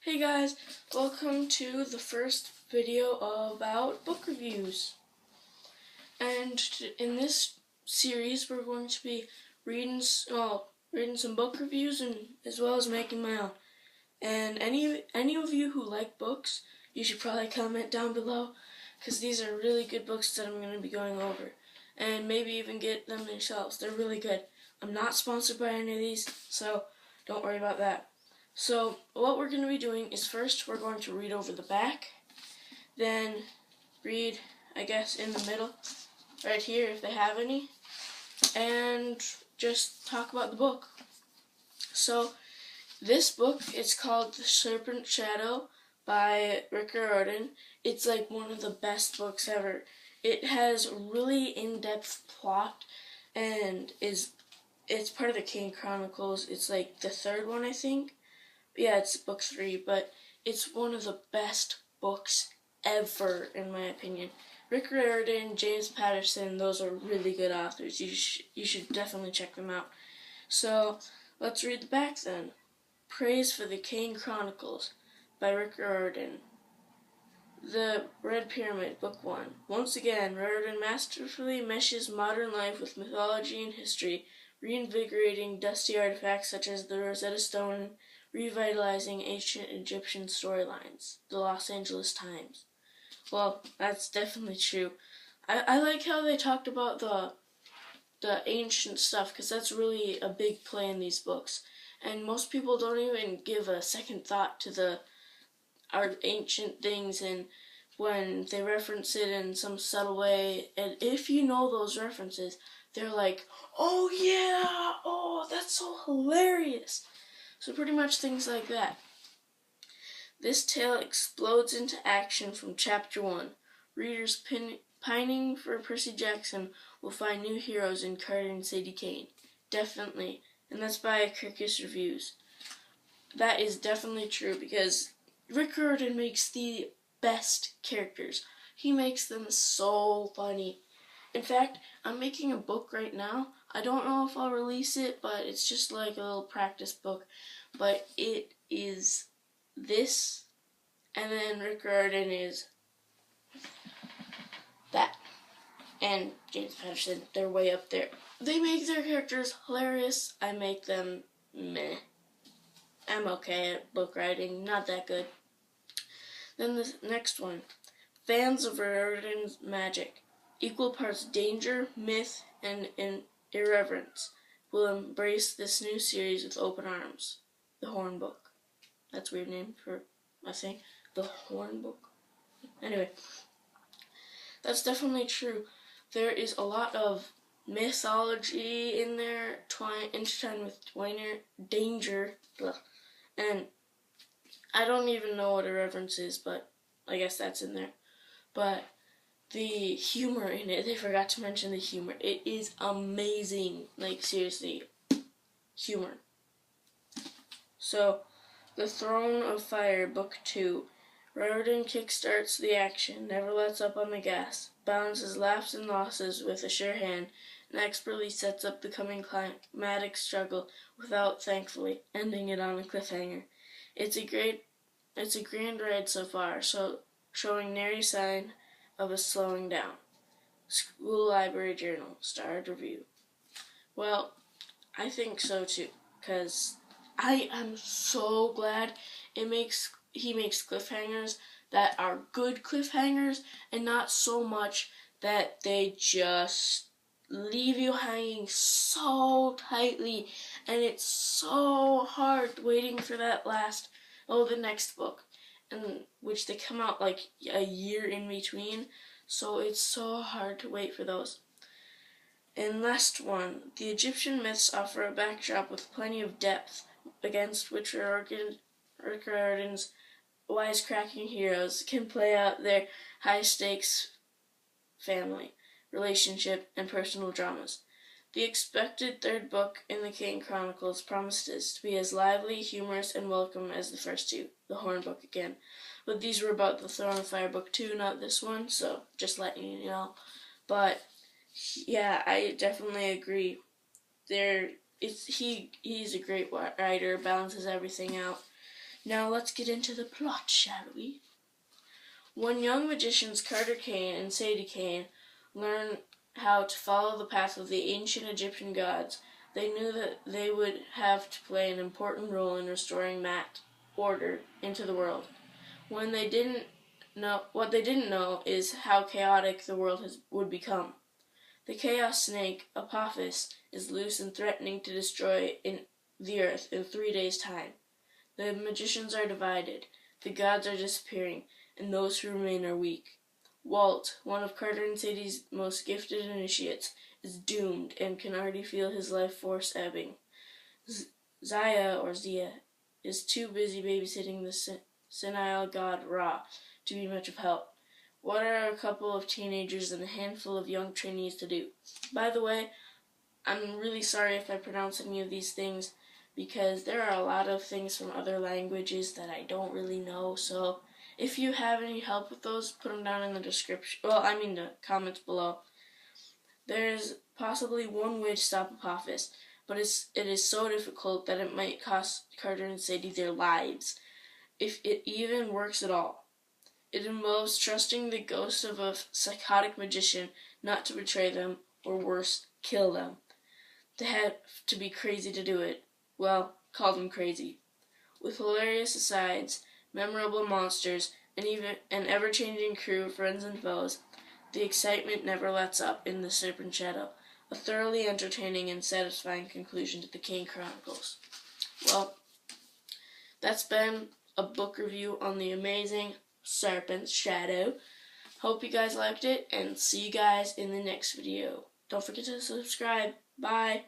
Hey guys, welcome to the first video about book reviews. And in this series we're going to be reading some book reviews and as well as making my own. And any of you who like books, you should probably comment down below because these are really good books that I'm going to be going over. And maybe even get them yourselves. They're really good. I'm not sponsored by any of these, so don't worry about that. So what we're going to be doing is first we're going to read over the back, then read, I guess, in the middle, right here if they have any, and just talk about the book. So this book, it's called The Serpents Shadow by Riordan. It's like one of the best books ever. It has a really in-depth plot and it's part of the King Chronicles. It's like the third one, I think. Yeah, it's book 3, but it's one of the best books ever, in my opinion. Riordan, James Patterson, those are really good authors. You should definitely check them out. So, let's read the back then. Praise for the King Chronicles by Riordan. The Red Pyramid, Book 1. Once again, Riordan masterfully meshes modern life with mythology and history, reinvigorating dusty artifacts such as the Rosetta Stone, revitalizing ancient Egyptian storylines. The Los Angeles Times. Well, that's definitely true. I like how they talked about the ancient stuff, because that's really a big play in these books. And most people don't even give a second thought to our ancient things, and when they reference it in some subtle way, and if you know those references, they're like, oh yeah, oh, that's so hilarious. So pretty much things like that. This tale explodes into action from Chapter 1. Readers pining for Percy Jackson will find new heroes in Carter and Sadie Kane. Definitely. And that's by Kirkus Reviews. That is definitely true because Riordan makes the best characters. He makes them so funny. In fact, I'm making a book right now. I don't know if I'll release it, but it's just like a little practice book. But it is this, and then Riordan is that. And James Patterson, they're way up there. They make their characters hilarious. I make them meh. I'm okay at book writing, not that good. Then the next one. Fans of Riordan's magic. Equal parts danger, myth, and irreverence will embrace this new series with open arms. The Horn Book. That's a weird name for a thing. The Horn Book. Anyway, that's definitely true. There is a lot of mythology in there, intertwined with danger, and I don't even know what irreverence is, but I guess that's in there. But the humor in it, they forgot to mention the humor. It is amazing. Like, seriously, humor. So, The Throne of Fire, Book 2. Riordan kickstarts the action, never lets up on the gas, balances laughs and losses with a sure hand, and expertly sets up the coming climatic struggle without, thankfully, ending it on a cliffhanger. It's a grand ride so far, showing nary sign of a slowing down. School Library Journal, starred review. Well, I think so too, because I am so glad he makes cliffhangers that are good cliffhangers and not so much that they just leave you hanging so tightly, and it's so hard waiting for that the next book, and which they come out like a year in between, so it's so hard to wait for those. And last one, the Egyptian myths offer a backdrop with plenty of depth, against which Riordan's wisecracking heroes can play out their high-stakes family, relationship, and personal dramas. The expected third book in the King Chronicles promises to be as lively, humorous, and welcome as the first two, the Horn Book again. But these were about the Throne of Fire Book 2, not this one, so just letting you know. But yeah, I definitely agree. He's a great writer, balances everything out. Now let's get into the plot, shall we? When young magicians Carter Kane and Sadie Kane learned how to follow the path of the ancient Egyptian gods, they knew that they would have to play an important role in restoring order into the world. What they didn't know is how chaotic the world would become. The chaos snake, Apophis, is loose and threatening to destroy the earth in 3 days' time. The magicians are divided, the gods are disappearing, and those who remain are weak. Walt, one of Carter and Sadie's most gifted initiates, is doomed and can already feel his life force ebbing. Zia is too busy babysitting the senile god Ra to be much of help. What are a couple of teenagers and a handful of young trainees to do? By the way, I'm really sorry if I pronounce any of these things, because there are a lot of things from other languages that I don't really know, so if you have any help with those, put them down in the the comments below. There's possibly one way to stop Apophis, but it is so difficult that it might cost Carter and Sadie their lives, if it even works at all. It involves trusting the ghost of a psychotic magician not to betray them, or worse, kill them. They have to be crazy to do it. Well, call them crazy. With hilarious asides, memorable monsters, and even an ever-changing crew of friends and foes, the excitement never lets up in the Serpents Shadow, a thoroughly entertaining and satisfying conclusion to the Kane Chronicles. Well, that's been a book review on the amazing Serpents Shadow. Hope you guys liked it, and see you guys in the next video. Don't forget to subscribe. Bye!